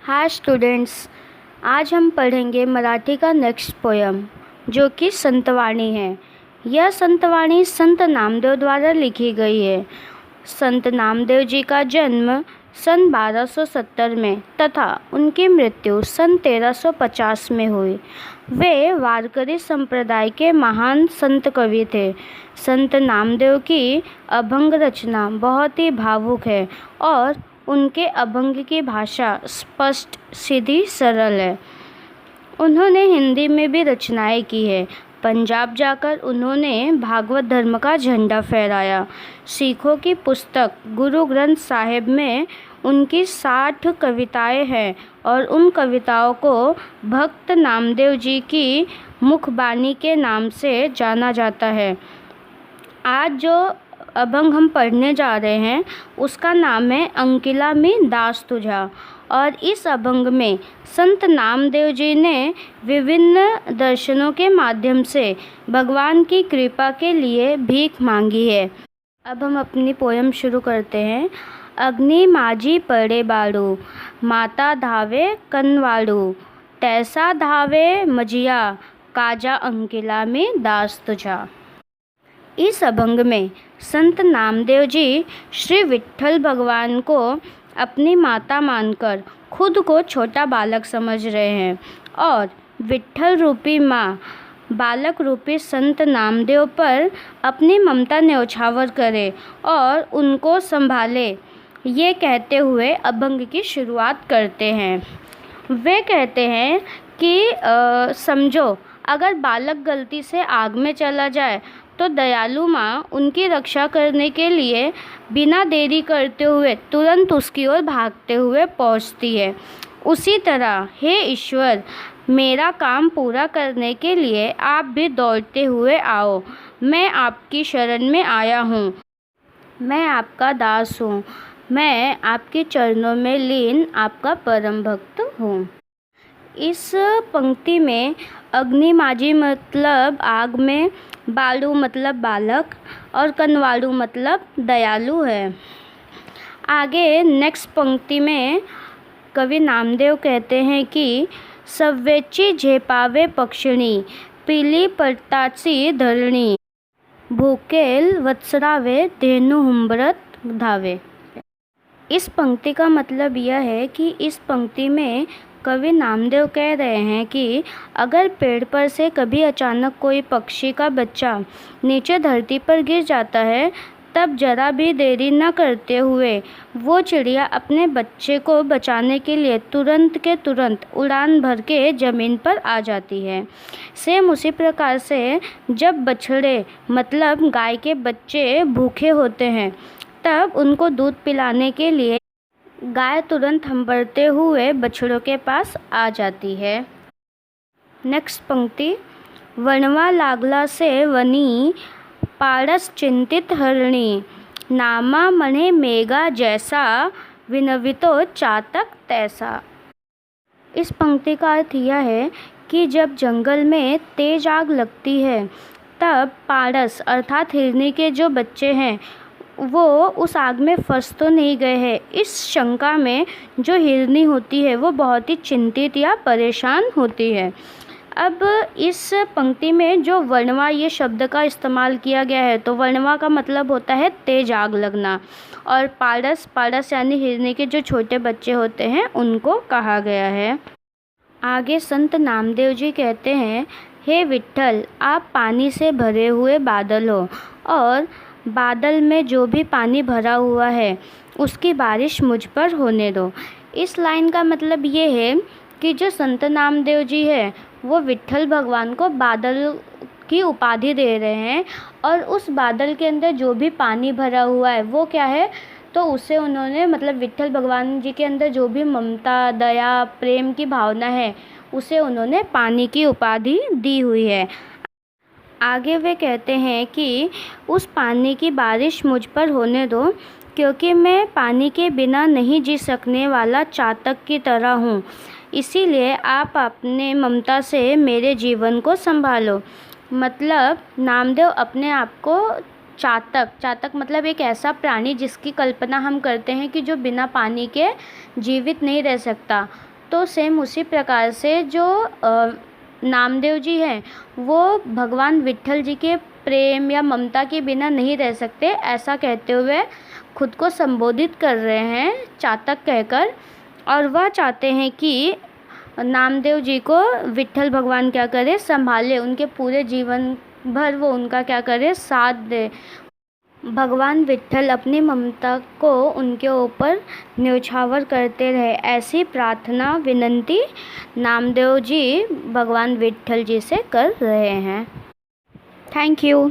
Hi students, आज हम पढ़ेंगे मराठी का नेक्स्ट पोयम जो कि संतवाणी है। यह संतवाणी संत नामदेव द्वारा लिखी गई है। संत नामदेव जी का जन्म सन 1270 में तथा उनकी मृत्यु सन 1350 में हुई। वे वारकरी संप्रदाय के महान संत कवि थे। संत नामदेव की अभंग रचना बहुत ही भावुक है और उनके अभंग की भाषा स्पष्ट, सीधी, सरल है। उन्होंने हिंदी में भी रचनाएं की है। पंजाब जाकर उन्होंने भागवत धर्म का झंडा फहराया। सिखों की पुस्तक गुरु ग्रंथ साहिब में उनकी 60 कविताएं हैं और उन कविताओं को भक्त नामदेव जी की मुखबानी के नाम से जाना जाता है। आज जो अभंग हम पढ़ने जा रहे हैं उसका नाम है अंकिला में दास तुझा। और इस अभंग में संत नामदेव जी ने विभिन्न दर्शनों के माध्यम से भगवान की कृपा के लिए भीख मांगी है। अब हम अपनी पोयम शुरू करते हैं। अग्नि माझी पड़े बाड़ू, माता धावे कनवाड़ू, तैसा धावे मजिया, काजा अंकिला में दास तुझा। इस अभंग में संत नामदेव जी श्री विट्ठल भगवान को अपनी माता मानकर खुद को छोटा बालक समझ रहे हैं और विट्ठल रूपी माँ बालक रूपी संत नामदेव पर अपनी ममता न्यौछावर करे और उनको संभाले, ये कहते हुए अभंग की शुरुआत करते हैं। वे कहते हैं कि समझो, अगर बालक गलती से आग में चला जाए तो दयालु माँ उनकी रक्षा करने के लिए बिना देरी करते हुए तुरंत उसकी ओर भागते हुए पहुँचती है। उसी तरह हे ईश्वर, मेरा काम पूरा करने के लिए आप भी दौड़ते हुए आओ। मैं आपकी शरण में आया हूँ, मैं आपका दास हूँ, मैं आपके चरणों में लीन आपका परम भक्त हूँ। इस पंक्ति में अग्नि माझी मतलब आग में, बाड़ू मतलब बालक और कनवाड़ू मतलब दयालु है। आगे नेक्स्ट पंक्ति में कवि नामदेव कहते हैं कि सव्वेची झेपावे पक्षिणी, पीली पड़ताची धरणी, भूकेल वत्सरावे धेनु हुंबरत धावे। इस पंक्ति का मतलब यह है कि इस पंक्ति में कवि नामदेव कह रहे हैं कि अगर पेड़ पर से कभी अचानक कोई पक्षी का बच्चा नीचे धरती पर गिर जाता है, तब जरा भी देरी न करते हुए वो चिड़िया अपने बच्चे को बचाने के लिए तुरंत के तुरंत उड़ान भर के ज़मीन पर आ जाती है। सेम उसी प्रकार से जब बछड़े मतलब गाय के बच्चे भूखे होते हैं, तब उनको दूध पिलाने के लिए गाय तुरंत हंबड़ते हुए बछड़ों के पास आ जाती है। नेक्स्ट पंक्ति, वनवा लागला से वनी, पारस चिंतित हरणी, नामा मने मेगा जैसा, विनवितो चातक तैसा। इस पंक्ति का अर्थ यह है कि जब जंगल में तेज आग लगती है, तब पारस अर्थात हिरनी के जो बच्चे हैं वो उस आग में फंस तो नहीं गए हैं, इस शंका में जो हिरनी होती है वो बहुत ही चिंतित या परेशान होती है। अब इस पंक्ति में जो वर्णवा ये शब्द का इस्तेमाल किया गया है, तो वर्णवा का मतलब होता है तेज आग लगना, और पारस यानी हिरनी के जो छोटे बच्चे होते हैं उनको कहा गया है। आगे संत नामदेव जी कहते हैं, हे विट्ठल, आप पानी से भरे हुए बादल हो और बादल में जो भी पानी भरा हुआ है उसकी बारिश मुझ पर होने दो। इस लाइन का मतलब ये है कि जो संत नामदेव जी है वो विट्ठल भगवान को बादल की उपाधि दे रहे हैं और उस बादल के अंदर जो भी पानी भरा हुआ है वो क्या है, तो उसे उन्होंने मतलब विट्ठल भगवान जी के अंदर जो भी ममता, दया, प्रेम की भावना है उसे उन्होंने पानी की उपाधि दी हुई है। आगे वे कहते हैं कि उस पानी की बारिश मुझ पर होने दो, क्योंकि मैं पानी के बिना नहीं जी सकने वाला चातक की तरह हूँ। इसीलिए आप अपने ममता से मेरे जीवन को संभालो। मतलब नामदेव अपने आप को चातक मतलब एक ऐसा प्राणी जिसकी कल्पना हम करते हैं कि जो बिना पानी के जीवित नहीं रह सकता, तो सेम उसी प्रकार से जो नामदेव जी हैं वो भगवान विट्ठल जी के प्रेम या ममता के बिना नहीं रह सकते, ऐसा कहते हुए खुद को संबोधित कर रहे हैं चातक कहकर। और वह चाहते हैं कि नामदेव जी को विट्ठल भगवान क्या करे, संभाले, उनके पूरे जीवन भर वो उनका क्या करे, साथ दे। भगवान विट्ठल अपनी ममता को उनके ऊपर न्योछावर करते रहे, ऐसी प्रार्थना विनंती नामदेव जी भगवान विट्ठल जी से कर रहे हैं। Thank you.